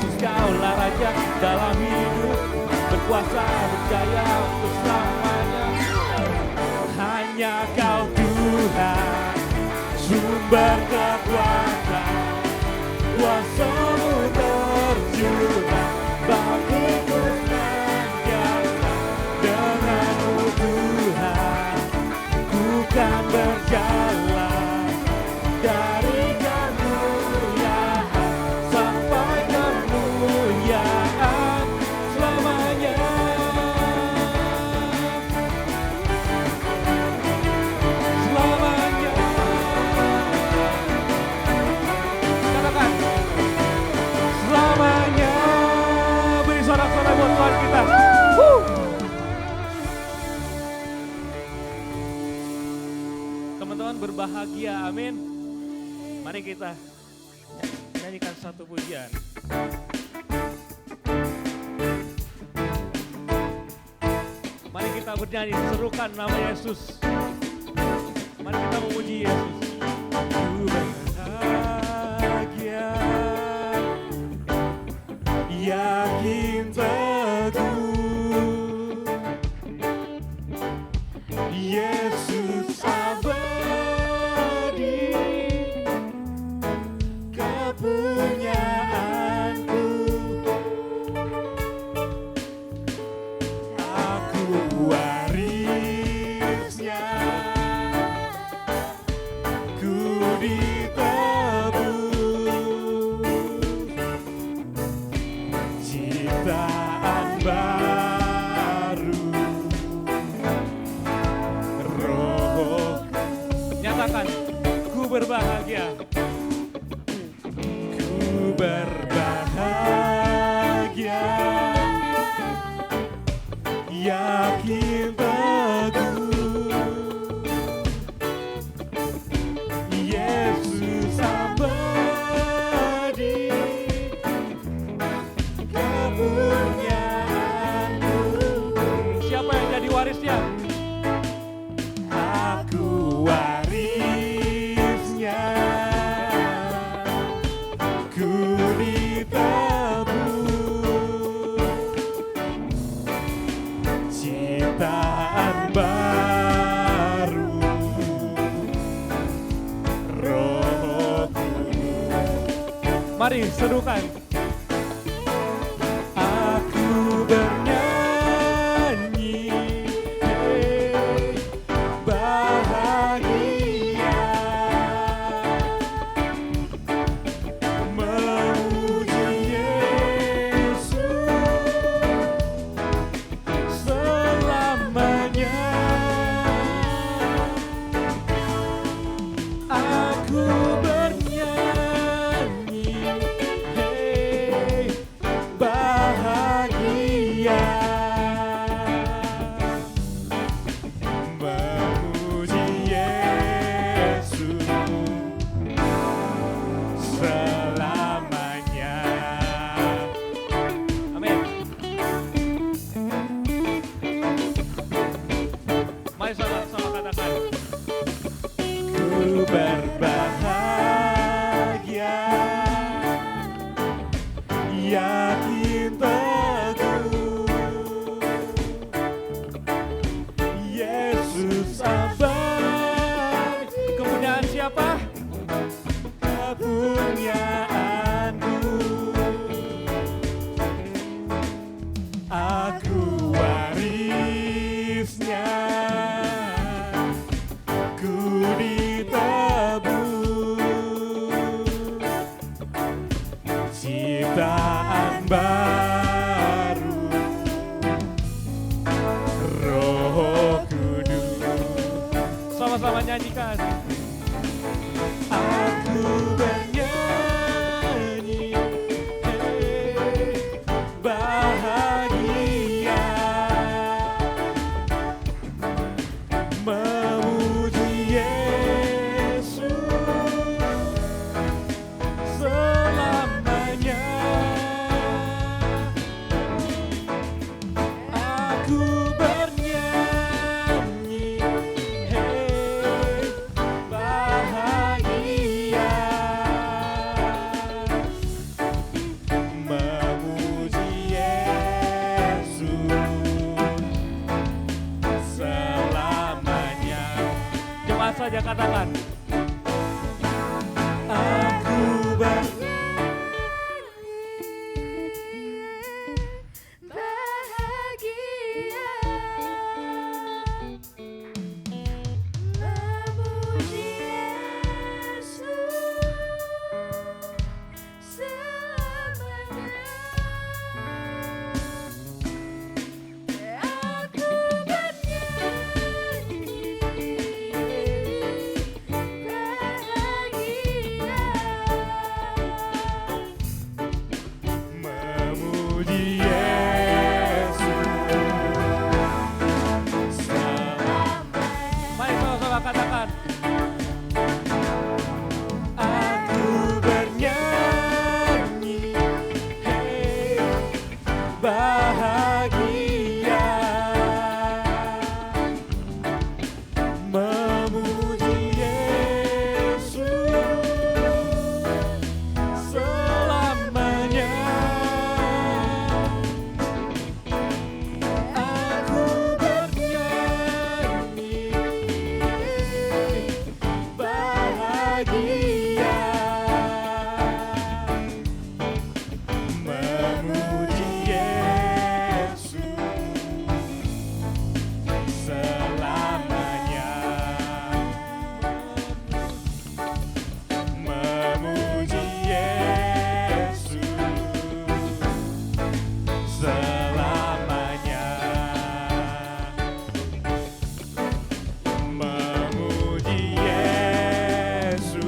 Yesus Kaulah Raja dalam hidup, berkuasa berjaya untuk selamanya. Hanya Kau Tuhan, sumber kekuatan, kuasa-Mu tercurah bagiku senantiasa. Dengan-Mu Tuhan, ku kan berjalan dari kemuliaan sampai kemuliaan selamanya. Selamanya. Katakan, selamanya. Beri sorak-sorai buat Tuhan kita. Teman-teman berbahagia, amin. Mari kita nyanyikan satu pujian. Mari kita bernyanyi, serukan nama Yesus. Mari kita memuji Yesus. Ku bahagia, yakin teguh, Yesus abadi, kepunyaanku. Aku warisnya, ku ditebus, ciptaan baru. Roh, nyatakan, ku berbahagia. Ku berbahagia, yakin teguh, Yesus abadi, kepunyaanku. Siapa yang jadi warisnya? Aku warisnya, ku ditebus, ciptaan baru. Roh Kudus. Mari serukan. Aku bernyanyi, bahagia, memuji Yesus selamanya. Aku bernyanyi, bahagia, memuji Yesus selamanya. Amin. Mari sama-sama katakan, ku berbahagia, yakin teguh, Yesus abadi. Kepunyaan siapa? Kepunyaanku. Aku warisnya, ku ditebus, ciptaan baru. Roh Kudus. Sama-sama nyanyikan. Aku bernyanyi, bahagia, memuji Yesus selamanya. Aku bernyanyi, bahagia, katakan. Aku bernyanyi bahagia memuji Yesus selamanya. Aku bernyanyi bahagia Memuji Yesus selamanya. Mari sama-sama katakan. Aku bernyanyi, hey, bahagia memuji Yesus selamanya. Aku bernyanyi bahagia memuji Yesus selamanya. Memuji Yesus selamanya. Memuji Yesus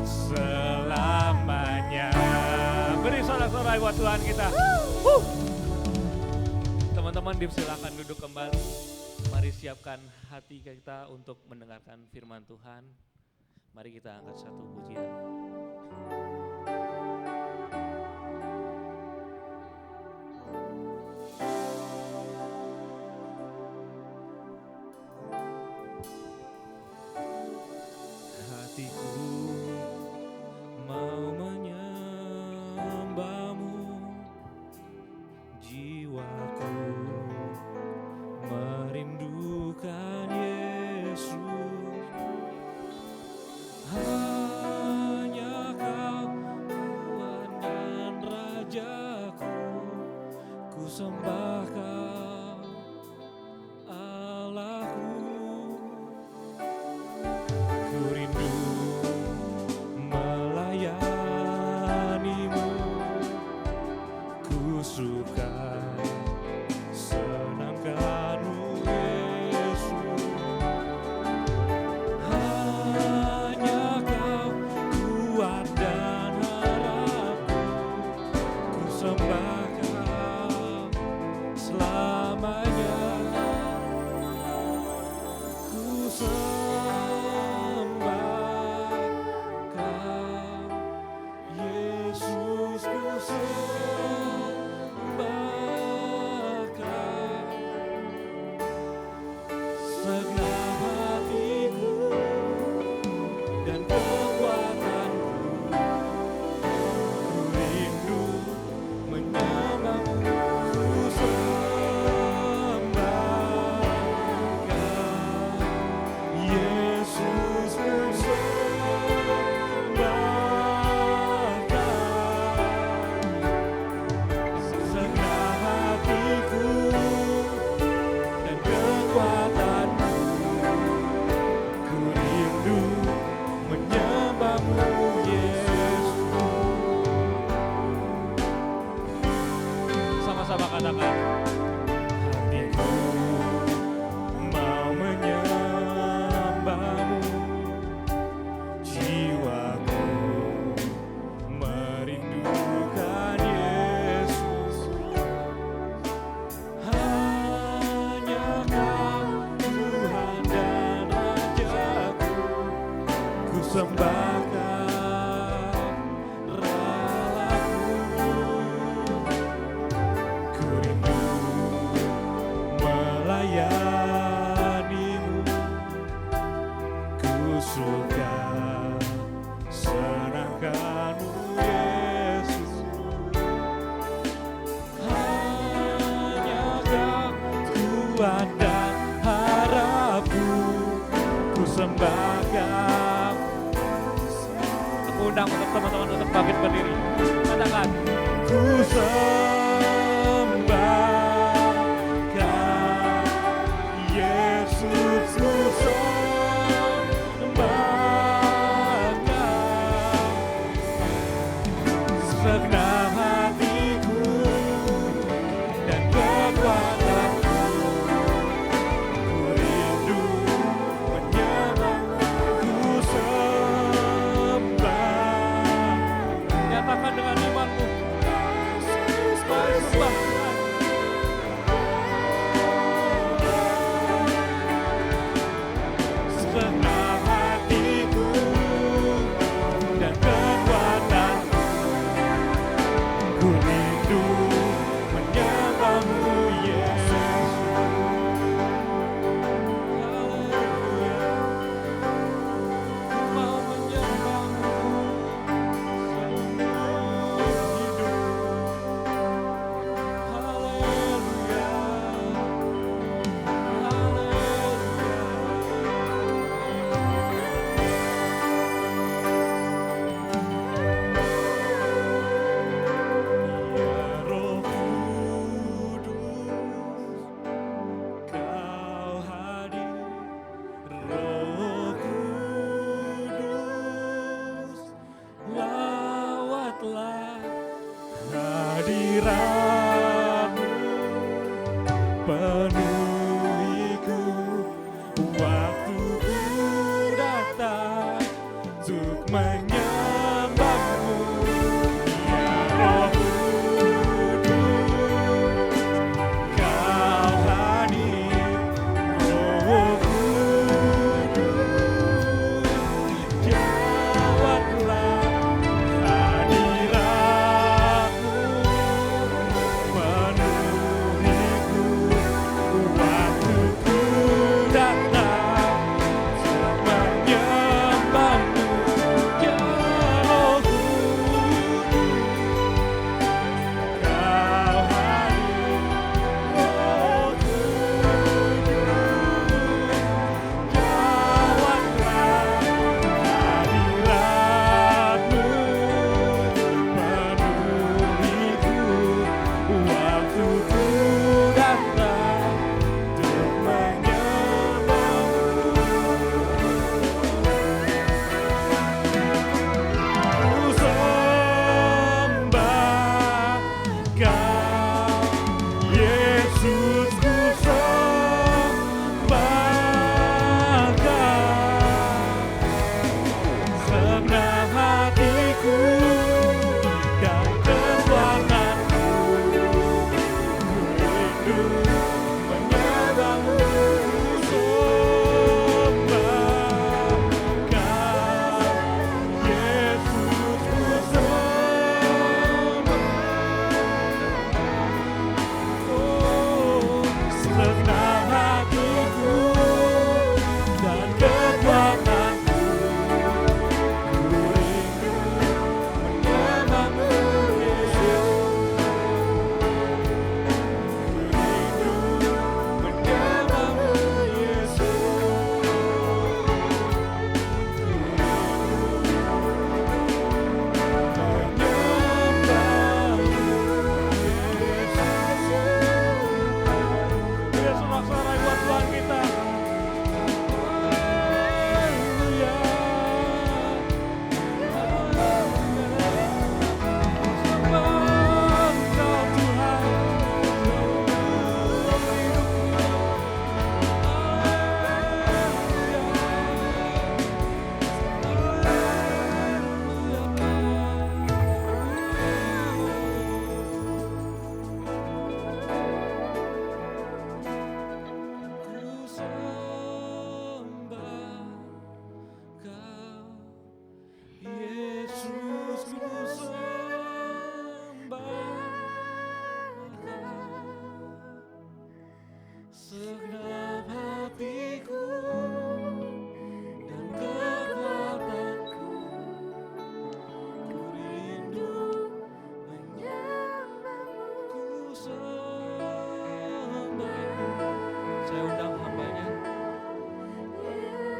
selamanya. Beri sorak-sorai buat Tuhan kita. Teman-teman dipersilakan duduk kembali. Mari siapkan hati kita untuk mendengarkan firman Tuhan. Mari kita angkat satu pujian. Hatiku mau menyembahmu, jiwaku merindukan Yesus. Hanya Kau Tuhan dan Rajaku, ku sembah Kau Allahku. Ku rindu melayanimu, ku suka senangkanmu Yesus. Hanya Kau kuat dan harapku, ku sembah Kau selamanya. Ku sembah Kau Yesus, ku sembah Kau segenap hatiku dan kekuatanku. Ku rindu menyembahmu, ku sembah Kau Yesus, ku sembah Kau segenap hatiku dan kekuatanku. Ku rindu menyembahmu Yesus. Sama-sama katakan. Hatiku mau menyembahmu, jiwaku merindukan Yesus. Hanya Kau Tuhan dan Rajaku, ku sembah Kau Rabbku. Ku rindu melayanimu, ku suka senangkanmu Yesus. Hanya Kau kuat dan harapku, sembahkan. Aku undang untuk teman-teman untuk bangkit berdiri. Katakan, ku sembahkan Yesus, ku sembahkan segenap hatiku dan kekuatanku. Ku rindu menyembahmu, ku sembah. Nyatakan dengan imanmu.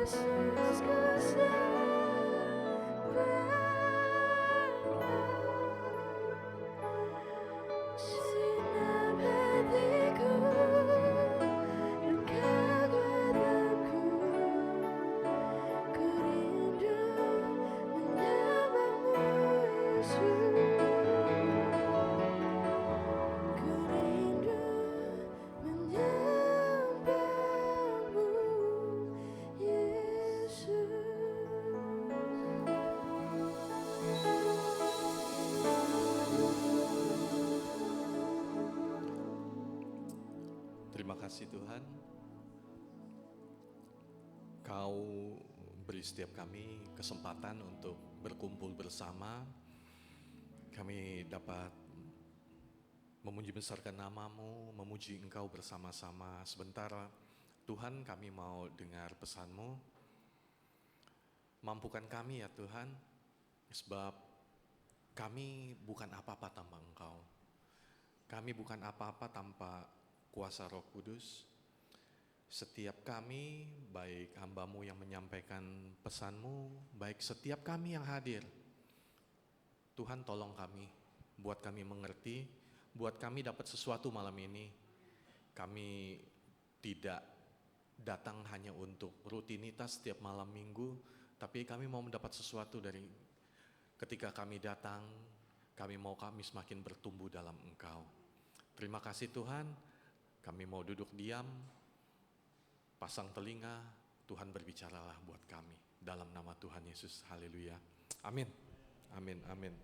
Yesus ku segenap hatiku, Engkau kuatku, ku rindu menyembahmu Yesus, ku rindu menyembahmu Yesus. Terima kasih Tuhan, Kau beri setiap kami kesempatan untuk berkumpul bersama. Kami dapat memuji besarkan nama-Mu, memuji Engkau bersama-sama. Sebentar Tuhan, kami mau dengar pesan-Mu. Mampukan kami ya Tuhan, sebab kami bukan apa-apa tanpa Engkau. Kami bukan apa-apa tanpa kuasa Roh Kudus. Setiap kami, baik hamba-Mu yang menyampaikan pesan-Mu, baik setiap kami yang hadir, Tuhan tolong kami, buat kami mengerti, buat kami dapat sesuatu malam ini. Kami tidak datang hanya untuk rutinitas setiap malam minggu, tapi kami mau mendapat sesuatu dari ketika kami datang. Kami mau kami semakin bertumbuh dalam Engkau. Terima kasih Tuhan, kami mau duduk diam, pasang telinga, Tuhan berbicaralah buat kami. Dalam nama Tuhan Yesus, haleluya. Amin, amin, amin.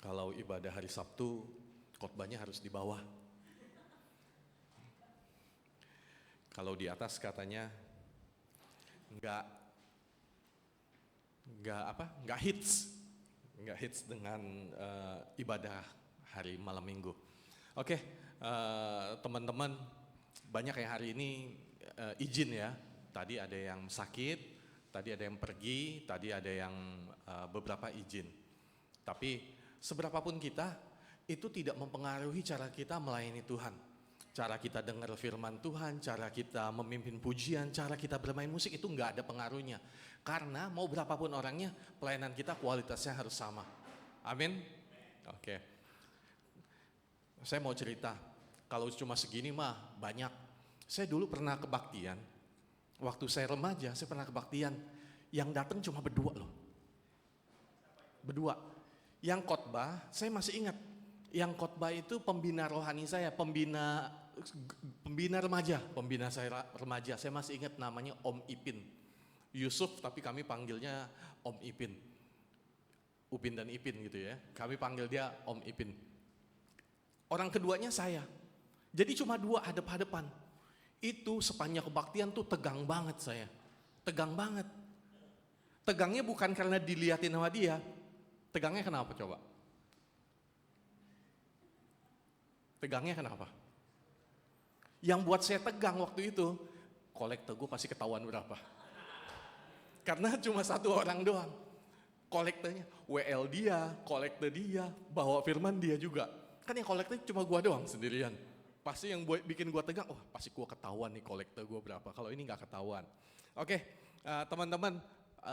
Kalau ibadah hari Sabtu, khotbahnya harus di bawah. Kalau di atas katanya nggak hits dengan ibadah hari malam minggu. Oke, teman-teman, banyak yang hari ini izin ya. Tadi ada yang sakit, tadi ada yang pergi, tadi ada yang beberapa izin. Tapi seberapapun kita, itu tidak mempengaruhi cara kita melayani Tuhan. Cara kita dengar firman Tuhan, cara kita memimpin pujian, cara kita bermain musik, itu nggak ada pengaruhnya. Karena mau berapapun orangnya, pelayanan kita kualitasnya harus sama. Amin? Oke. Saya mau cerita, kalau cuma segini mah banyak. Saya dulu pernah kebaktian, waktu saya remaja saya pernah kebaktian, yang datang cuma berdua loh. Berdua. Yang khotbah, saya masih ingat, yang khotbah itu pembina rohani saya, pembina remaja, saya masih ingat namanya Om Ipin. Yusuf tapi kami panggilnya Om Ipin. Upin dan Ipin gitu ya, kami panggil dia Om Ipin. Orang keduanya saya, jadi cuma dua hadap-hadapan. Itu sepanjang kebaktian tuh tegang banget saya, tegang banget. Tegangnya bukan karena diliatin sama dia, tegangnya kenapa coba? Tegangnya kenapa? Yang buat saya tegang waktu itu, kolektor gue pasti ketahuan berapa. Karena cuma satu orang doang. Kolektornya, WL dia, kolektor dia, bawa firman dia juga. Kan yang kolektor cuma gue doang sendirian. Pasti yang bikin gue tegang, wah pasti gue ketahuan nih kolektor gue berapa. Kalau ini gak ketahuan. Oke, teman-teman,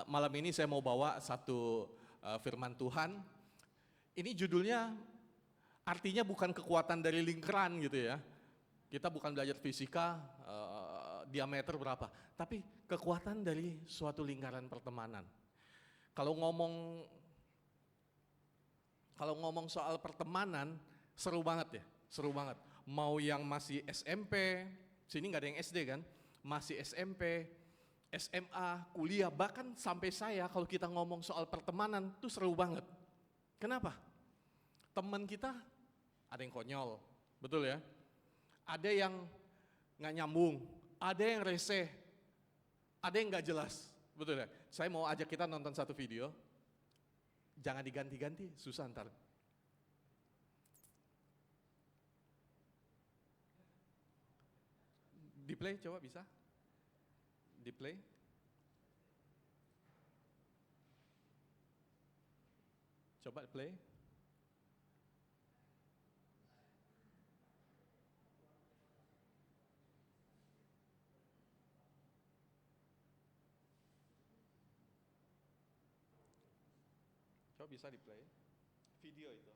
malam ini saya mau bawa satu firman Tuhan. Ini judulnya artinya bukan kekuatan dari lingkaran gitu ya. Kita bukan belajar fisika, diameter berapa. Tapi kekuatan dari suatu lingkaran pertemanan. Kalau ngomong soal pertemanan, seru banget ya, seru banget. Mau yang masih SMP, sini nggak ada yang SD kan, masih SMP, SMA, kuliah, bahkan sampai saya kalau kita ngomong soal pertemanan tuh seru banget. Kenapa? Teman kita ada yang konyol, betul ya? Ada yang nggak nyambung, ada yang rese, ada yang nggak jelas, betul ya? Saya mau ajak kita nonton satu video, jangan diganti-ganti, susah ntar. Di play coba bisa? Di play? Coba play. Coba bisa di play video itu.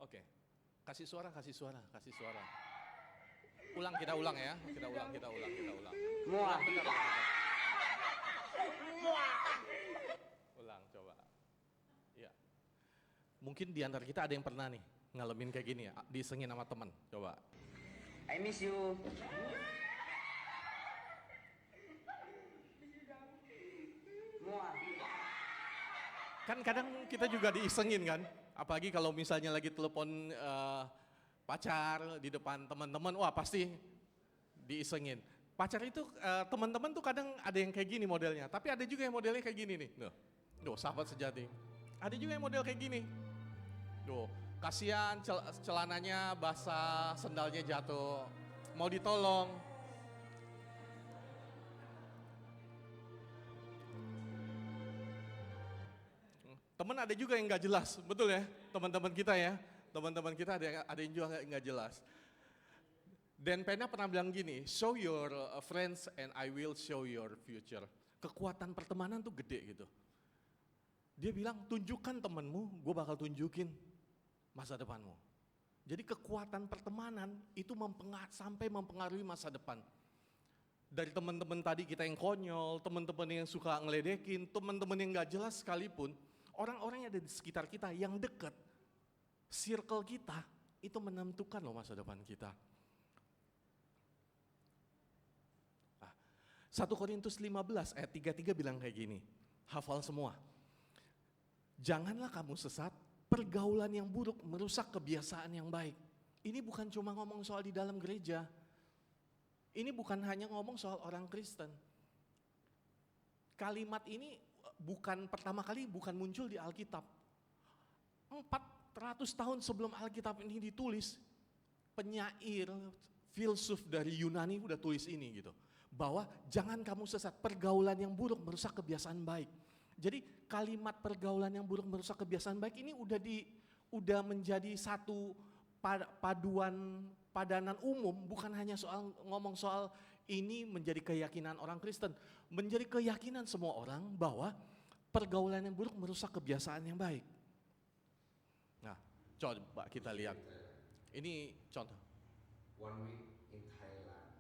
Oke, kasih suara. Kita ulang ya, kita ulang. Ulang, bentar. Ulang, coba. Ya. Mungkin di antara kita ada yang pernah nih ngalamin kayak gini ya, disengin sama teman. Coba. I miss you. Muah. Kan kadang kita juga diisengin kan, apalagi kalau misalnya lagi telepon pacar di depan teman-teman, wah pasti diisengin. Pacar itu teman-teman tuh kadang ada yang kayak gini modelnya, tapi ada juga yang modelnya kayak gini nih. Duh, sahabat sejati. Ada juga yang model kayak gini. Duh, kasihan celananya basah, sendalnya jatuh, mau ditolong. Teman ada juga yang nggak jelas, betul ya, teman-teman kita ya. Teman-teman kita ada yang juga nggak jelas. Dan Pena pernah bilang gini, show your friends and I will show your future. Kekuatan pertemanan tuh gede gitu. Dia bilang, tunjukkan temanmu, gue bakal tunjukin masa depanmu. Jadi kekuatan pertemanan itu sampai mempengaruhi masa depan. Dari teman-teman tadi kita yang konyol, teman-teman yang suka ngeledekin, teman-teman yang gak jelas sekalipun, orang-orang yang ada di sekitar kita yang dekat, circle kita, itu menentukan loh masa depan kita. 1 Korintus 15 ayat 33 bilang kayak gini, hafal semua. Janganlah kamu sesat, pergaulan yang buruk merusak kebiasaan yang baik. Ini bukan cuma ngomong soal di dalam gereja. Ini bukan hanya ngomong soal orang Kristen. Kalimat ini pertama kali muncul di Alkitab. 400 tahun sebelum Alkitab ini ditulis, penyair, filsuf dari Yunani udah tulis ini gitu. Bahwa jangan kamu sesat, pergaulan yang buruk merusak kebiasaan baik. Jadi kalimat pergaulan yang buruk merusak kebiasaan baik ini udah menjadi satu padanan umum, bukan hanya ngomong soal ini menjadi keyakinan orang Kristen, menjadi keyakinan semua orang bahwa pergaulan yang buruk merusak kebiasaan yang baik. Nah, coba kita lihat. Ini contoh. 1 week in Thailand.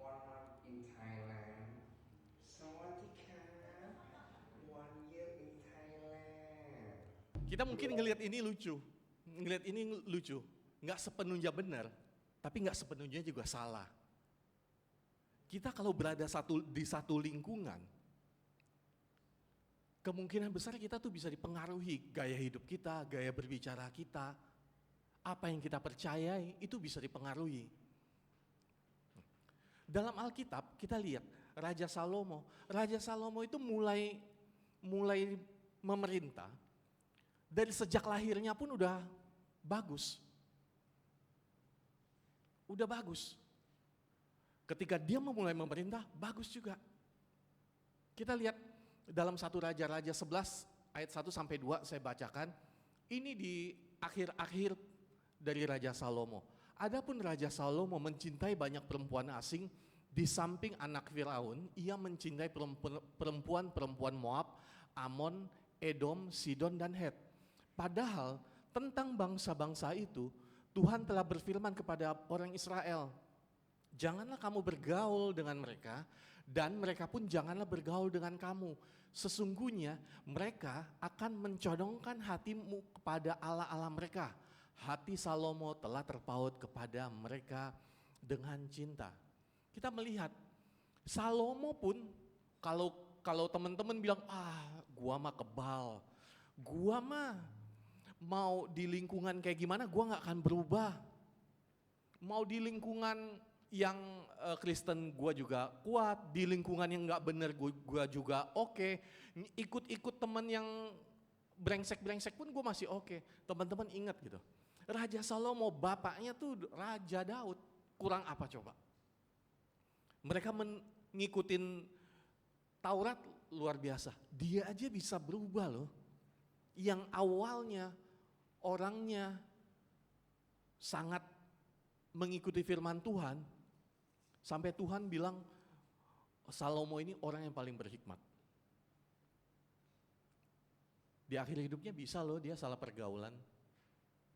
1 month in Thailand. Sawadika. 1 year in Thailand. Kita mungkin ngelihat ini lucu, nggak sepenuhnya benar, tapi nggak sepenuhnya juga salah. Kita kalau berada di satu lingkungan, kemungkinan besar kita tuh bisa dipengaruhi gaya hidup kita, gaya berbicara kita, apa yang kita percayai itu bisa dipengaruhi. Dalam Alkitab kita lihat Raja Salomo itu mulai memerintah. Dari sejak lahirnya pun udah bagus. Ketika dia memulai memerintah, bagus juga. Kita lihat dalam 1 Raja 11 ayat 1 sampai 2 saya bacakan. Ini di akhir-akhir dari Raja Salomo. Adapun Raja Salomo mencintai banyak perempuan asing, di samping anak Firaun, ia mencintai perempuan-perempuan Moab, Amon, Edom, Sidon dan Het. Padahal tentang bangsa-bangsa itu, Tuhan telah berfirman kepada orang Israel, janganlah kamu bergaul dengan mereka, dan mereka pun janganlah bergaul dengan kamu. Sesungguhnya mereka akan mencodongkan hatimu kepada Allah-Allah mereka. Hati Salomo telah terpaut kepada mereka dengan cinta. Kita melihat, Salomo pun kalau teman-teman bilang, gua mah kebal, gua mah mau di lingkungan kayak gimana, gua gak akan berubah. Mau di lingkungan yang Kristen gua juga kuat, di lingkungan yang nggak bener gua juga oke, ikut-ikut teman yang brengsek-brengsek pun gua masih oke. Teman-teman ingat gitu, Raja Salomo bapaknya tuh Raja Daud, kurang apa coba? Mereka ngikutin Taurat luar biasa, dia aja bisa berubah loh. Yang awalnya orangnya sangat mengikuti firman Tuhan, sampai Tuhan bilang Salomo ini orang yang paling berhikmat. Di akhir hidupnya bisa loh dia salah pergaulan.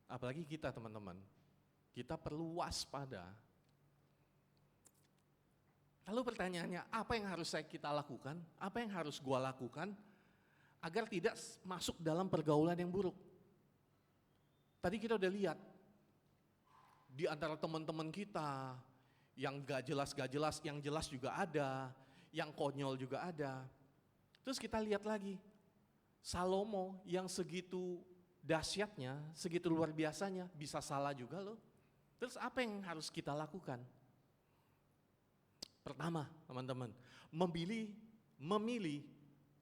Apalagi kita teman-teman, kita perlu waspada. Lalu pertanyaannya, apa yang harus kita lakukan? Apa yang harus gua lakukan agar tidak masuk dalam pergaulan yang buruk? Tadi kita udah lihat, di antara teman-teman kita, yang gak jelas, yang jelas juga ada, yang konyol juga ada. Terus kita lihat lagi, Salomo yang segitu dahsyatnya, segitu luar biasanya, bisa salah juga loh. Terus apa yang harus kita lakukan? Pertama, teman-teman, memilih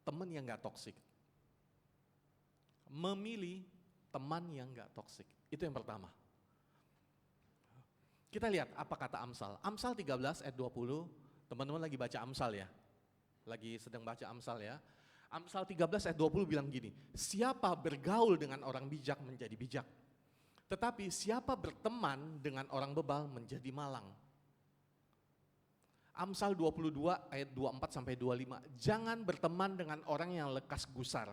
teman yang gak toksik. Memilih teman yang gak toksik, itu yang pertama. Kita lihat apa kata Amsal. Amsal 13 ayat 20, teman-teman lagi baca Amsal ya. Lagi sedang baca Amsal ya. Amsal 13 ayat 20 bilang gini, siapa bergaul dengan orang bijak menjadi bijak. Tetapi siapa berteman dengan orang bebal menjadi malang. Amsal 22 ayat 24 sampai 25, jangan berteman dengan orang yang lekas gusar.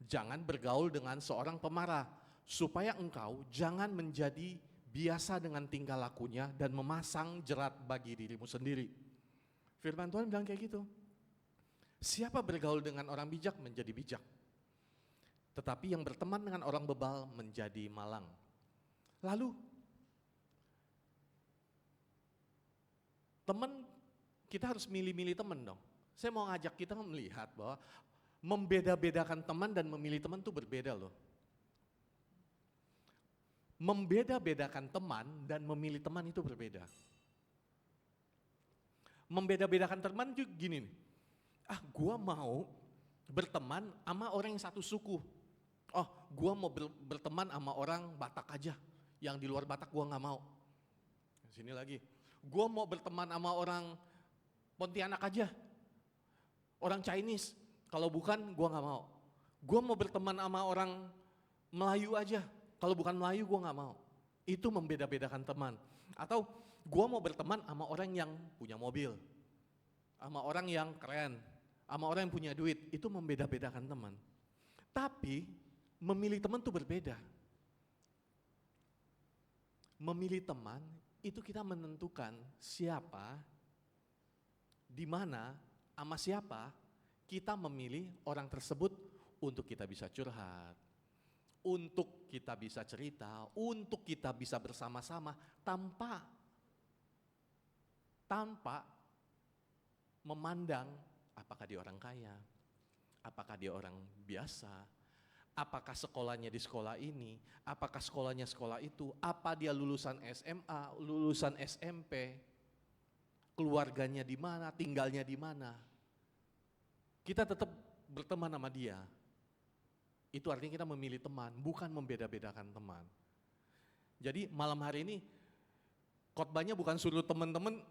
Jangan bergaul dengan seorang pemarah, supaya engkau jangan menjadi biasa dengan tingkah lakunya dan memasang jerat bagi dirimu sendiri. Firman Tuhan bilang kayak gitu. Siapa bergaul dengan orang bijak menjadi bijak, tetapi yang berteman dengan orang bebal menjadi malang. Lalu, teman, kita harus milih-milih teman dong. Saya mau ngajak kita melihat bahwa membeda-bedakan teman dan memilih teman itu berbeda loh. Membeda-bedakan teman dan memilih teman itu berbeda. Membeda-bedakan teman juga gini nih, gua mau berteman sama orang yang satu suku. Gua mau berteman sama orang Batak aja, yang di luar Batak gua nggak mau. Sini lagi, gua mau berteman sama orang Pontianak aja, orang Chinese. Kalau bukan, gua nggak mau. Gua mau berteman sama orang Melayu aja. Kalau bukan Melayu, gua nggak mau. Itu membeda-bedakan teman. Atau gua mau berteman sama orang yang punya mobil, sama orang yang keren, sama orang yang punya duit. Itu membeda-bedakan teman. Tapi memilih teman itu berbeda. Memilih teman itu kita menentukan siapa, di mana, sama siapa kita memilih orang tersebut untuk kita bisa curhat, untuk kita bisa cerita, untuk kita bisa bersama-sama tanpa memandang apakah dia orang kaya, apakah dia orang biasa, apakah sekolahnya di sekolah ini, apakah sekolahnya sekolah itu, apa dia lulusan SMA, lulusan SMP, keluarganya di mana, tinggalnya di mana. Kita tetap berteman sama dia. Itu artinya kita memilih teman, bukan membeda-bedakan teman. Jadi malam hari ini khotbahnya bukan suruh teman-teman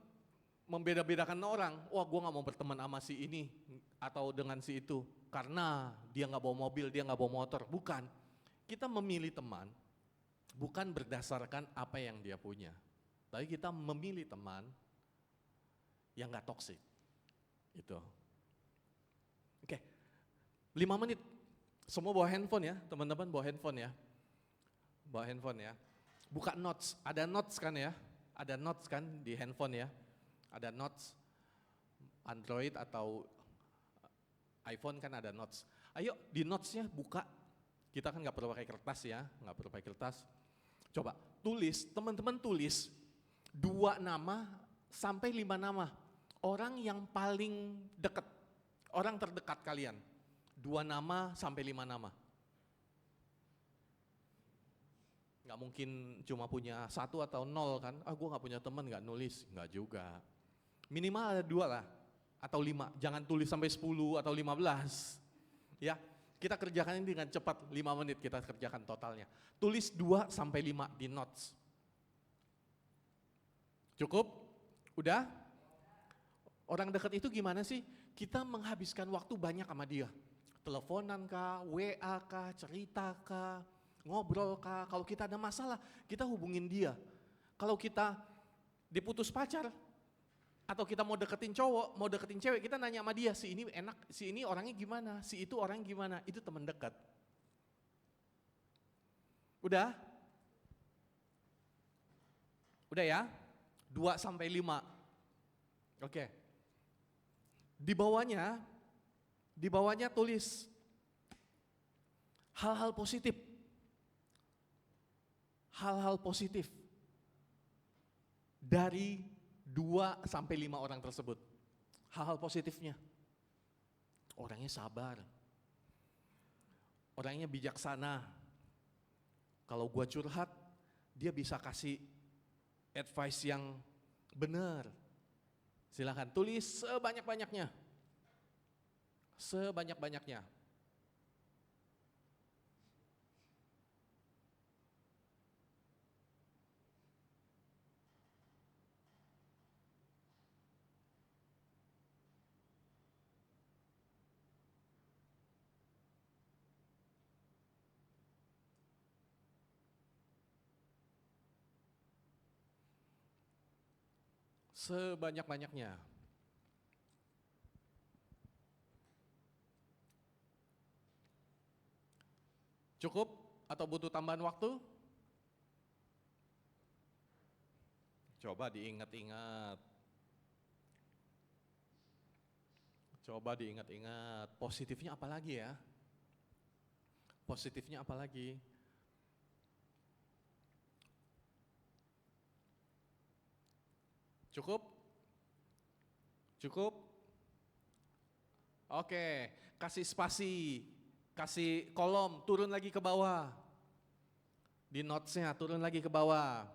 membeda-bedakan orang. Wah, gue gak mau berteman sama si ini atau dengan si itu karena dia gak bawa mobil, dia gak bawa motor. Bukan. Kita memilih teman bukan berdasarkan apa yang dia punya. Tapi kita memilih teman yang gak toksik. Itu. Oke, 5 menit. Semua bawa handphone ya, teman-teman bawa handphone ya. Bawa handphone ya. Buka notes, ada notes kan ya? Ada notes kan di handphone ya? Ada notes, Android atau iPhone kan ada notes. Ayo di notesnya buka, kita kan gak perlu pakai kertas ya, gak perlu pakai kertas. Coba tulis, teman-teman tulis 2 nama sampai 5 nama. Orang yang paling dekat, orang terdekat kalian. 2 nama sampai 5 nama. Nggak mungkin cuma punya 1 atau 0 kan, gue nggak punya teman nggak nulis, nggak juga. Minimal ada 2 lah, atau 5, jangan tulis sampai 10 atau 15. Ya, kita kerjakan ini dengan cepat, 5 menit kita kerjakan totalnya. Tulis 2 sampai 5 di notes. Cukup? Udah? Orang dekat itu gimana sih? Kita menghabiskan waktu banyak sama dia. Teleponan kah, WA kah, cerita kah, ngobrol kah. Kalau kita ada masalah, kita hubungin dia. Kalau kita diputus pacar, atau kita mau deketin cowok, mau deketin cewek, kita nanya sama dia, si ini enak, si ini orangnya gimana, si itu orangnya gimana, itu teman dekat. Udah? Udah ya? 2 sampai 5. Oke. Di bawahnya tulis hal-hal positif. Hal-hal positif dari 2 sampai 5 orang tersebut. Hal-hal positifnya. Orangnya sabar. Orangnya bijaksana. Kalau gua curhat, dia bisa kasih advice yang benar. Silakan tulis sebanyak-banyaknya. Sebanyak-banyaknya. Sebanyak-banyaknya. Cukup atau butuh tambahan waktu? Coba diingat-ingat. Coba diingat-ingat. Positifnya apa lagi ya? Positifnya apa lagi? Cukup? Cukup? Oke, kasih spasi, kasih kolom, turun lagi ke bawah. Di notes-nya turun lagi ke bawah.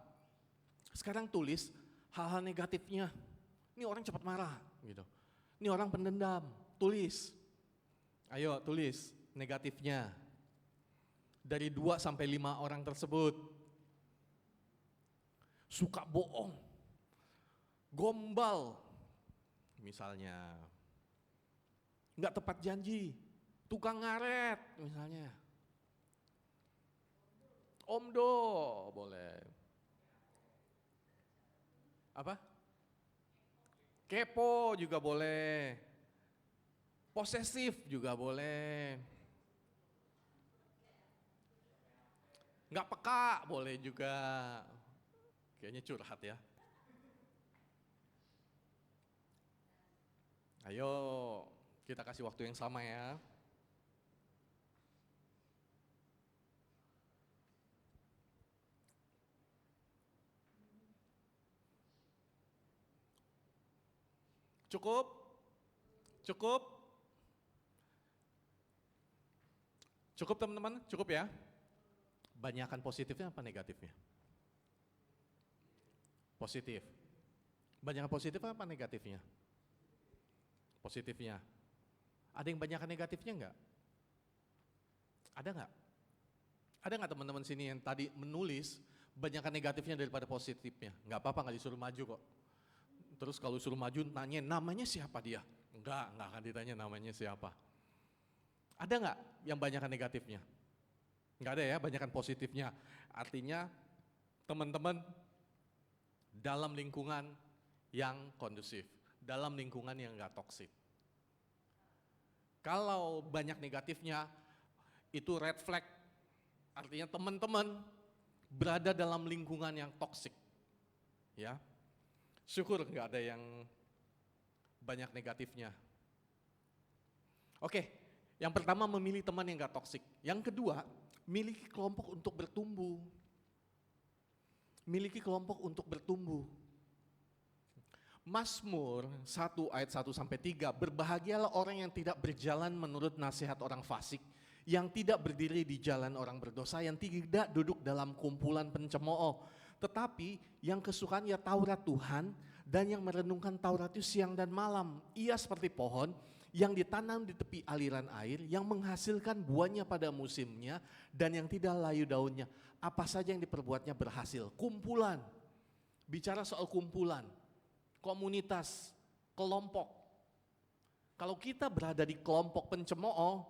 Sekarang tulis hal-hal negatifnya. Ini orang cepat marah, gitu. Ini orang pendendam, tulis. Ayo tulis negatifnya. Dari 2 sampai 5 orang tersebut. Suka bohong. Gombal, misalnya. Nggak tepat janji, tukang ngaret, misalnya. Omdo, boleh. Apa? Kepo juga boleh. Posesif juga boleh. Nggak peka, boleh juga. Kayaknya curhat ya. Ayo, kita kasih waktu yang sama ya. Cukup? Cukup? Cukup teman-teman? Cukup ya? Banyakan positifnya apa negatifnya? Positif. Banyakan positif apa negatifnya? Positifnya. Ada yang banyakan negatifnya enggak? Ada enggak? Ada enggak teman-teman sini yang tadi menulis banyakan negatifnya daripada positifnya? Enggak apa-apa, enggak disuruh maju kok. Terus kalau suruh maju nanya namanya siapa dia? Enggak akan ditanya namanya siapa. Ada enggak yang banyakan negatifnya? Enggak ada ya, banyakan positifnya. Artinya teman-teman dalam lingkungan yang kondusif, dalam lingkungan yang enggak toksik. Kalau banyak negatifnya, itu red flag. Artinya teman-teman berada dalam lingkungan yang toksik. Ya, syukur nggak ada yang banyak negatifnya. Oke, yang pertama memilih teman yang nggak toksik. Yang kedua, miliki kelompok untuk bertumbuh. Miliki kelompok untuk bertumbuh. Mazmur 1 ayat 1 sampai 3, berbahagialah orang yang tidak berjalan menurut nasihat orang fasik, yang tidak berdiri di jalan orang berdosa, yang tidak duduk dalam kumpulan pencemooh, tetapi yang kesukaannya Taurat Tuhan dan yang merenungkan Taurat itu siang dan malam. Ia seperti pohon yang ditanam di tepi aliran air, yang menghasilkan buahnya pada musimnya dan yang tidak layu daunnya. Apa saja yang diperbuatnya berhasil. Kumpulan, bicara soal kumpulan, komunitas, kelompok. Kalau kita berada di kelompok pencemooh,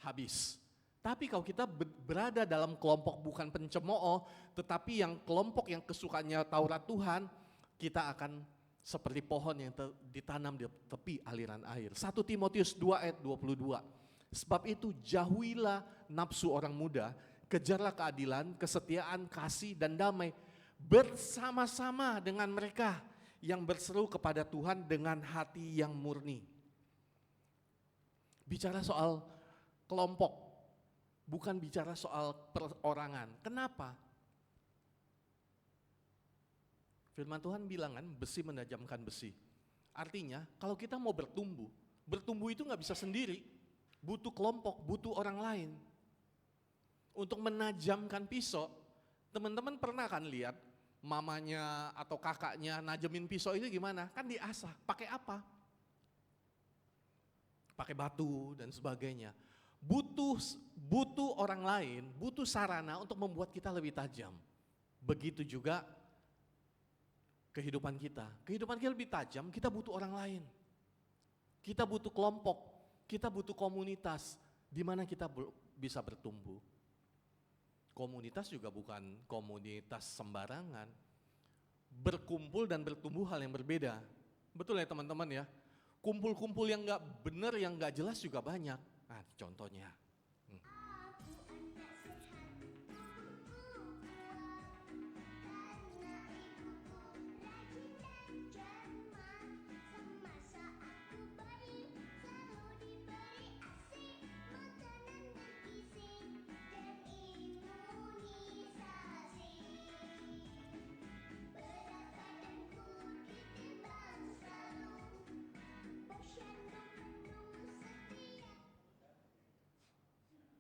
habis. Tapi kalau kita berada dalam kelompok bukan pencemooh, tetapi yang kelompok yang kesukaannya Taurat Tuhan, kita akan seperti pohon yang ditanam di tepi aliran air. 1 Timotius 2 ayat 22. Sebab itu jauhilah nafsu orang muda, kejarlah keadilan, kesetiaan, kasih dan damai bersama-sama dengan mereka yang berseru kepada Tuhan dengan hati yang murni. Bicara soal kelompok, bukan bicara soal perorangan. Kenapa? Firman Tuhan bilang kan, besi menajamkan besi. Artinya kalau kita mau bertumbuh itu nggak bisa sendiri. Butuh kelompok, butuh orang lain. Untuk menajamkan pisau, teman-teman pernah kan lihat mamanya atau kakaknya najemin pisau itu gimana? Kan diasah, pakai apa? Pakai batu dan sebagainya. Butuh orang lain, butuh sarana untuk membuat kita lebih tajam. Begitu juga kehidupan kita. Kehidupan kita lebih tajam, kita butuh orang lain. Kita butuh kelompok, kita butuh komunitas di mana kita bisa bertumbuh. Komunitas juga bukan komunitas sembarangan. Berkumpul dan bertumbuh hal yang berbeda. Betul ya teman-teman ya? Kumpul-kumpul yang gak benar, yang gak jelas juga banyak. Nah, contohnya.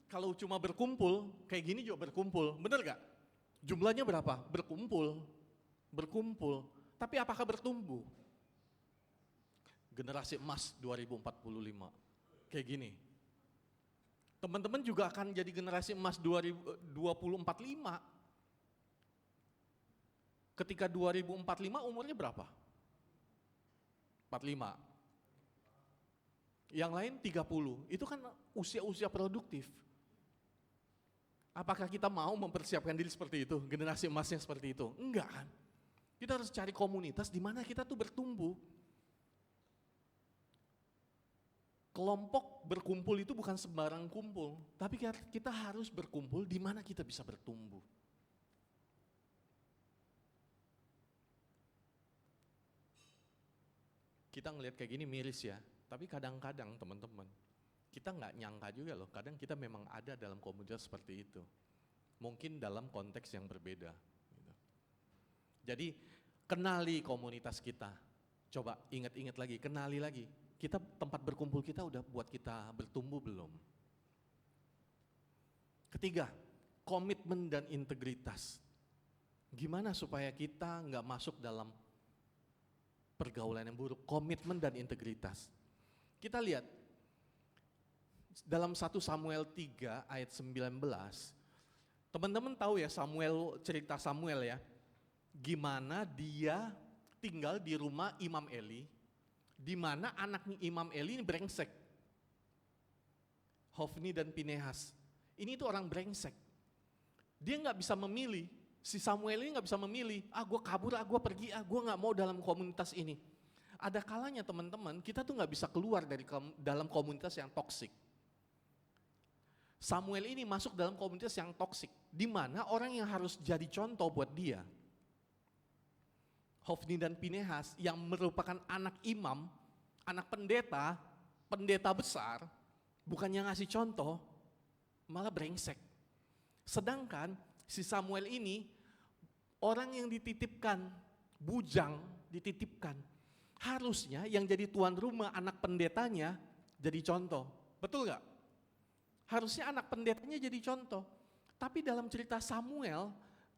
Kalau cuma berkumpul, kayak gini juga berkumpul, bener gak? Jumlahnya berapa? Berkumpul. Tapi apakah bertumbuh? Generasi emas 2045, kayak gini. Teman-teman juga akan jadi generasi emas 2045. Ketika 2045 umurnya berapa? 45. Yang lain 30, itu kan usia-usia produktif. Apakah kita mau mempersiapkan diri seperti itu, generasi emasnya seperti itu? Enggak kan? Kita harus cari komunitas di mana kita tuh bertumbuh. Kelompok berkumpul itu bukan sembarang kumpul, tapi kita harus berkumpul di mana kita bisa bertumbuh. Kita ngelihat kayak gini miris ya, tapi kadang-kadang teman-teman, kita nggak nyangka juga loh, kadang kita memang ada dalam komunitas seperti itu. Mungkin dalam konteks yang berbeda. Gitu. Jadi kenali komunitas kita, coba ingat-ingat lagi, kenali lagi. Kita tempat berkumpul kita udah buat kita bertumbuh belum? Ketiga, komitmen dan integritas. Gimana supaya kita nggak masuk dalam pergaulan yang buruk? Komitmen dan integritas. Kita lihat dalam 1 Samuel 3 ayat 19, teman-teman tahu ya cerita Samuel ya, gimana dia tinggal di rumah Imam Eli, di mana anaknya Imam Eli ini brengsek, Hofni dan Pinehas. Ini tuh orang brengsek. Dia nggak bisa memilih, si Samuel ini nggak bisa memilih, gue kabur, gue pergi, gue nggak mau dalam komunitas ini. Ada kalanya teman-teman, kita tuh nggak bisa keluar dari dalam komunitas yang toksik. Samuel ini masuk dalam komunitas yang toksik, di mana orang yang harus jadi contoh buat dia, Hofni dan Pinehas, yang merupakan anak imam, anak pendeta besar, bukannya ngasih contoh, malah brengsek. Sedangkan si Samuel ini, orang yang dititipkan, bujang dititipkan, harusnya yang jadi tuan rumah anak pendetanya jadi contoh, betul gak? Harusnya anak pendetanya jadi contoh. Tapi dalam cerita Samuel,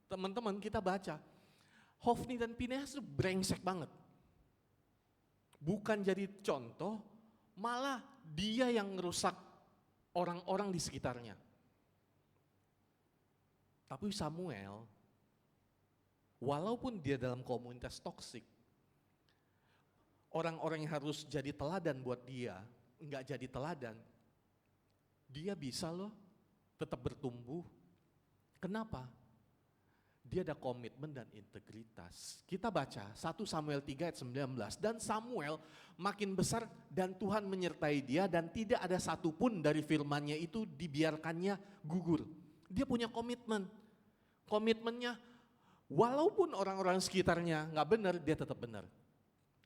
teman-teman kita baca, Hofni dan Pinehas itu brengsek banget. Bukan jadi contoh, malah dia yang ngerusak orang-orang di sekitarnya. Tapi Samuel, walaupun dia dalam komunitas toksik, orang-orang yang harus jadi teladan buat dia, nggak jadi teladan, dia bisa loh tetap bertumbuh. Kenapa? Dia ada komitmen dan integritas. Kita baca 1 Samuel 3 ayat 19. Dan Samuel makin besar dan Tuhan menyertai dia dan tidak ada satupun dari firman-Nya itu dibiarkannya gugur. Dia punya komitmen. Komitmennya walaupun orang-orang sekitarnya nggak benar, dia tetap benar.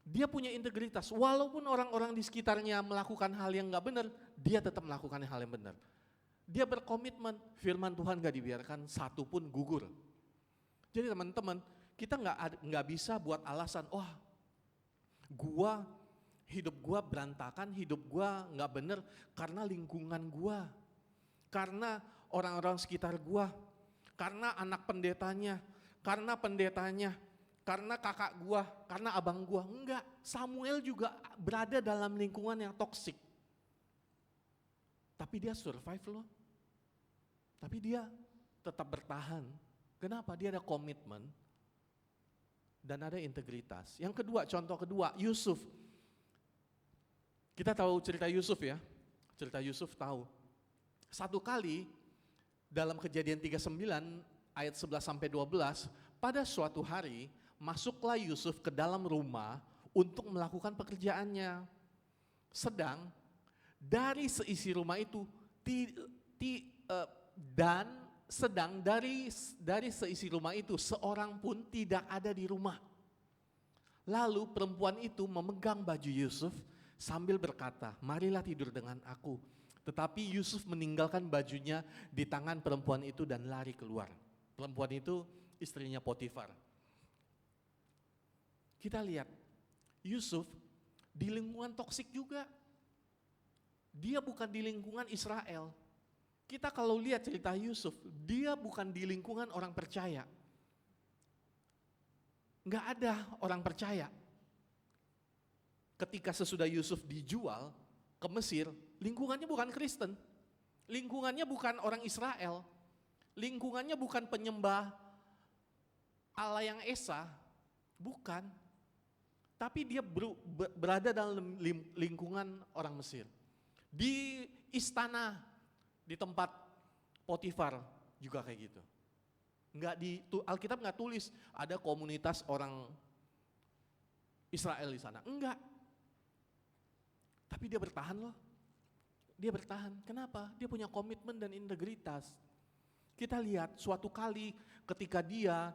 Dia punya integritas. Walaupun orang-orang di sekitarnya melakukan hal yang nggak benar, dia tetap melakukan hal yang benar. Dia berkomitmen, firman Tuhan gak dibiarkan satupun gugur. Jadi teman-teman, kita nggak bisa buat alasan, hidup gua berantakan, hidup gua nggak bener karena lingkungan gua, karena orang-orang sekitar gua, karena anak pendetanya, karena kakak gua, karena abang gua. Enggak, Samuel juga berada dalam lingkungan yang toksik. Tapi dia survive loh. Tapi dia tetap bertahan. Kenapa? Dia ada komitmen dan ada integritas. Yang kedua, contoh kedua, Yusuf. Kita tahu cerita Yusuf ya. Cerita Yusuf tahu. Satu kali dalam Kejadian 39 ayat 11 sampai 12, pada suatu hari masuklah Yusuf ke dalam rumah untuk melakukan pekerjaannya. Sedang dari seisi rumah itu dari seisi rumah itu seorang pun tidak ada di rumah. Lalu perempuan itu memegang baju Yusuf sambil berkata, marilah tidur dengan aku. Tetapi Yusuf meninggalkan bajunya di tangan perempuan itu dan lari keluar. Perempuan itu istrinya Potifar. Kita lihat Yusuf di lingkungan toksik juga. Dia bukan di lingkungan Israel. Kita kalau lihat cerita Yusuf, dia bukan di lingkungan orang percaya. Nggak ada orang percaya. Ketika sesudah Yusuf dijual ke Mesir, lingkungannya bukan Kristen. Lingkungannya bukan orang Israel. Lingkungannya bukan penyembah Allah yang Esa. Bukan. Tapi dia berada dalam lingkungan orang Mesir. Di istana, di tempat Potifar juga kayak gitu. Alkitab nggak tulis ada komunitas orang Israel di sana. Enggak. Tapi dia bertahan loh. Dia bertahan. Kenapa? Dia punya komitmen dan integritas. Kita lihat suatu kali ketika dia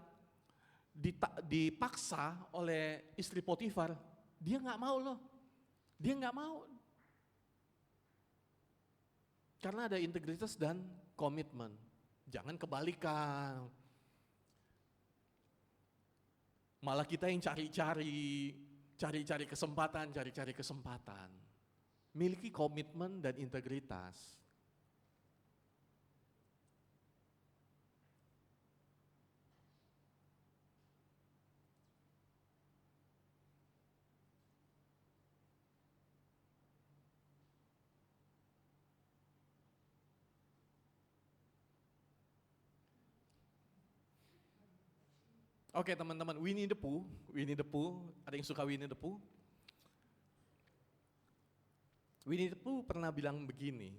dipaksa oleh istri Potifar, dia nggak mau loh. Dia nggak mau. Karena ada integritas dan komitmen. Jangan kebalikan. Malah kita yang cari-cari kesempatan. Miliki komitmen dan integritas. Oke teman-teman, Winnie the Pooh, ada yang suka Winnie the Pooh? Winnie the Pooh pernah bilang begini,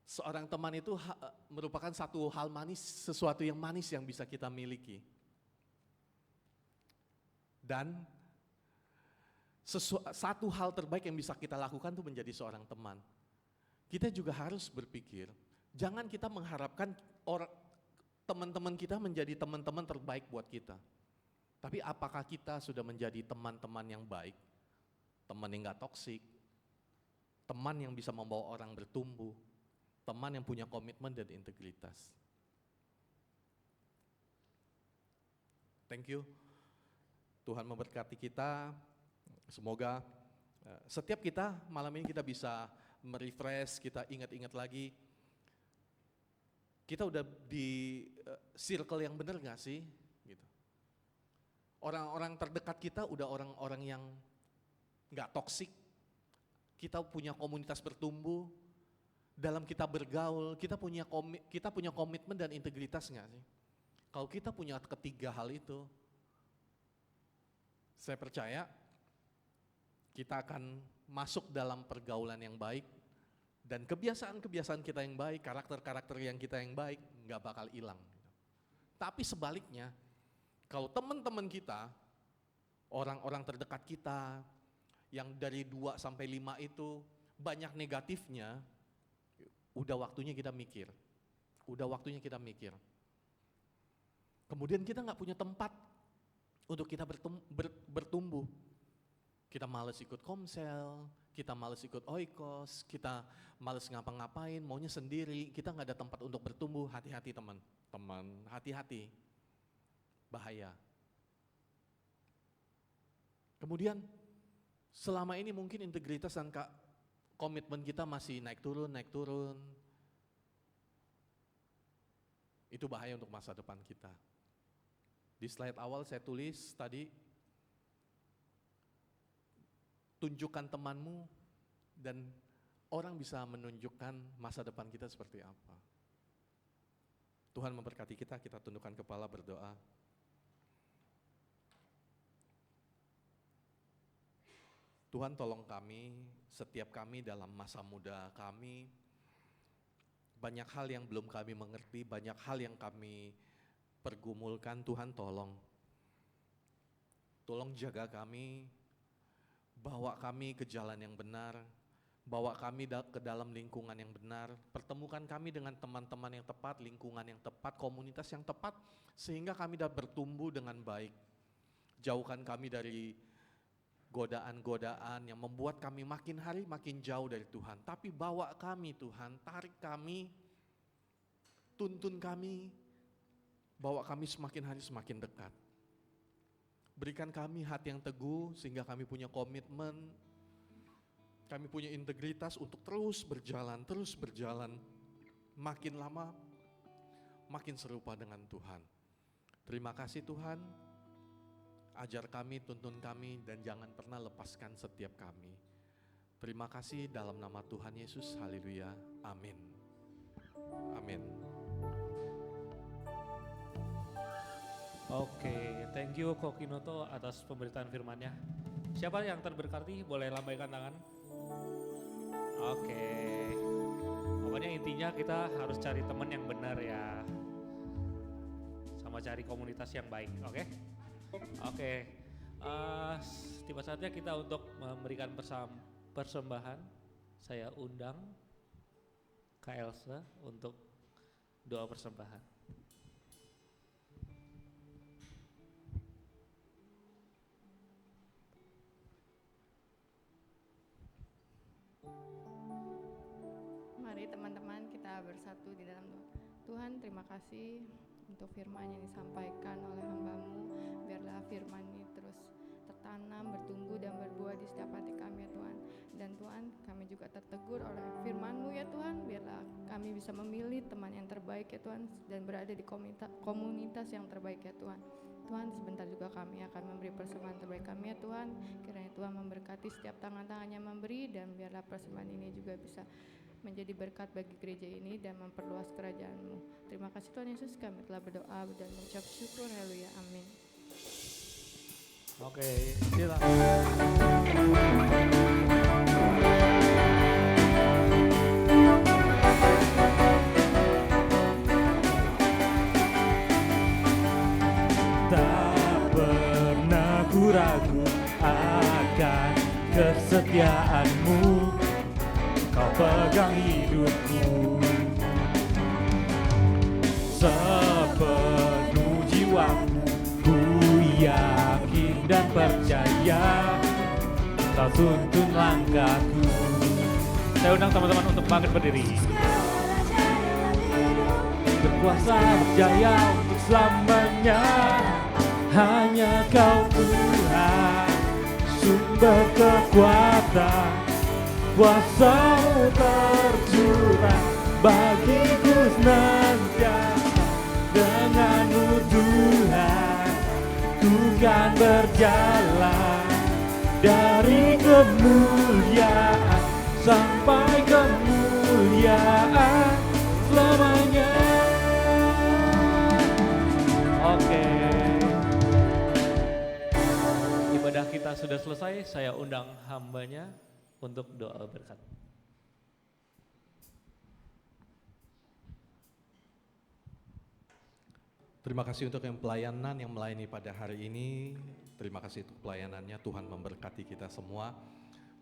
seorang teman itu merupakan satu hal manis, sesuatu yang manis yang bisa kita miliki. Dan satu hal terbaik yang bisa kita lakukan itu menjadi seorang teman. Kita juga harus berpikir, jangan kita mengharapkan teman-teman kita menjadi teman-teman terbaik buat kita. Tapi apakah kita sudah menjadi teman-teman yang baik? Teman yang gak toksik, teman yang bisa membawa orang bertumbuh, teman yang punya komitmen dan integritas. Thank you. Tuhan memberkati kita. Semoga setiap kita malam ini kita bisa merefresh, kita ingat-ingat lagi. Kita udah di circle yang benar gak sih? Gitu. Orang-orang terdekat kita udah orang-orang yang gak toksik. Kita punya komunitas bertumbuh. Dalam kita bergaul, kita punya komitmen dan integritas gak sih? Kalau kita punya ketiga hal itu, saya percaya kita akan masuk dalam pergaulan yang baik, dan kebiasaan-kebiasaan kita yang baik, karakter-karakter yang kita yang baik gak bakal hilang. Tapi sebaliknya, kalau teman-teman kita, orang-orang terdekat kita, yang dari 2 sampai 5 itu banyak negatifnya, udah waktunya kita mikir. Kemudian kita gak punya tempat untuk kita bertumbuh. Kita males ikut komsel, kita males ikut oikos, kita males ngapa-ngapain, maunya sendiri, kita gak ada tempat untuk bertumbuh. Hati-hati teman-teman, hati-hati, bahaya. Kemudian selama ini mungkin integritas dan komitmen kita masih naik turun. Itu bahaya untuk masa depan kita. Di slide awal saya tulis tadi, tunjukkan temanmu dan orang bisa menunjukkan masa depan kita seperti apa. Tuhan memberkati kita tundukkan kepala berdoa. Tuhan tolong kami, setiap kami dalam masa muda kami, banyak hal yang belum kami mengerti, banyak hal yang kami pergumulkan. Tuhan tolong jaga kami, bawa kami ke jalan yang benar, bawa kami ke dalam lingkungan yang benar, pertemukan kami dengan teman-teman yang tepat, lingkungan yang tepat, komunitas yang tepat, sehingga kami dapat bertumbuh dengan baik. Jauhkan kami dari godaan-godaan yang membuat kami makin hari makin jauh dari Tuhan. Tapi bawa kami Tuhan, tarik kami, tuntun kami, bawa kami semakin hari semakin dekat. Berikan kami hati yang teguh sehingga kami punya komitmen, kami punya integritas untuk terus berjalan. Makin lama, makin serupa dengan Tuhan. Terima kasih Tuhan, ajar kami, tuntun kami, dan jangan pernah lepaskan setiap kami. Terima kasih dalam nama Tuhan Yesus, haleluya, amin. Amin. Oke, thank you Ko Kinoto atas pemberitaan firman-Nya. Siapa yang terberkati boleh lambaikan tangan. Oke, pokoknya intinya kita harus cari teman yang benar ya, sama cari komunitas yang baik, oke? Oke, tiba saatnya kita untuk memberikan persembahan. Saya undang Kak Elsa untuk doa persembahan. Mari teman-teman kita bersatu di dalam doa. Tuhan, terima kasih untuk firman yang disampaikan oleh hamba-Mu. Biarlah firman ini terus tertanam, bertumbuh dan berbuah di setiap hati kami ya Tuhan. Dan Tuhan, kami juga tertegur oleh firman-Mu ya Tuhan. Biarlah kami bisa memilih teman yang terbaik ya Tuhan, dan berada di komunitas yang terbaik ya Tuhan. Tuhan, sebentar juga kami akan memberi persembahan terbaik kami ya Tuhan. Kiranya Tuhan memberkati setiap tangan-tangannya memberi, dan biarlah persembahan ini juga bisa menjadi berkat bagi gereja ini dan memperluas kerajaan-Mu. Terima kasih Tuhan Yesus, kami telah berdoa dan mengucap syukur, haleluya, amin. Oke, silakan. Tak pernah ku ragu akan kesetiaan-Mu, Kau pegang hidupku. Sepenuh jiwaku ku yakin dan percaya, Kau tuntun langkahku. Saya undang teman-teman untuk bangkit berdiri. Berkuasa berjaya untuk selamanya, hanya Kau Tuhan, sumber kekuatan. kuasa-Mu tercurah bagiku senantiasa. Dengan-Mu Tuhan, ku kan berjalan dari kemuliaan sampai kemuliaan selamanya. Oke. Ibadah kita sudah selesai, saya undang hambanya untuk doa berkat. Terima kasih untuk yang pelayanan yang melayani pada hari ini. Terima kasih untuk pelayanannya. Tuhan memberkati kita semua.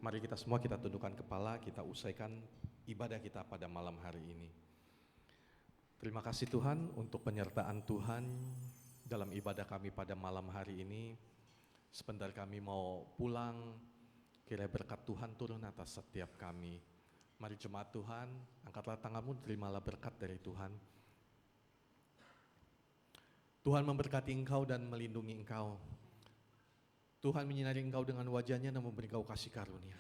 Mari kita semua kita tundukkan kepala, kita usaikan ibadah kita pada malam hari ini. Terima kasih Tuhan untuk penyertaan Tuhan dalam ibadah kami pada malam hari ini. Sebentar kami mau pulang, kiranya berkat Tuhan turun atas setiap kami. Mari jemaat Tuhan, angkatlah tanganmu, terimalah berkat dari Tuhan. Tuhan memberkati engkau dan melindungi engkau. Tuhan menyinari engkau dengan wajahnya dan memberi engkau kasih karunia.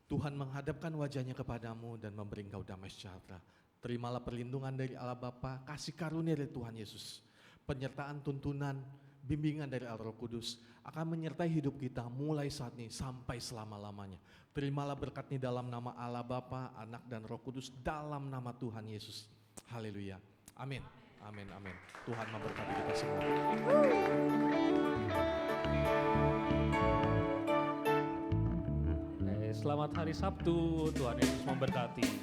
Tuhan menghadapkan wajahnya kepadamu dan memberi engkau damai sejahtera. Terimalah perlindungan dari Allah Bapa, kasih karunia dari Tuhan Yesus. Penyertaan, tuntunan, bimbingan dari Allah Roh Kudus akan menyertai hidup kita mulai saat ini sampai selama-lamanya. Terimalah berkat ini dalam nama Allah Bapa, Anak dan Roh Kudus, dalam nama Tuhan Yesus. Haleluya. Amin. Amin, amin. Tuhan memberkati kita semua. Selamat hari Sabtu, Tuhan Yesus memberkati.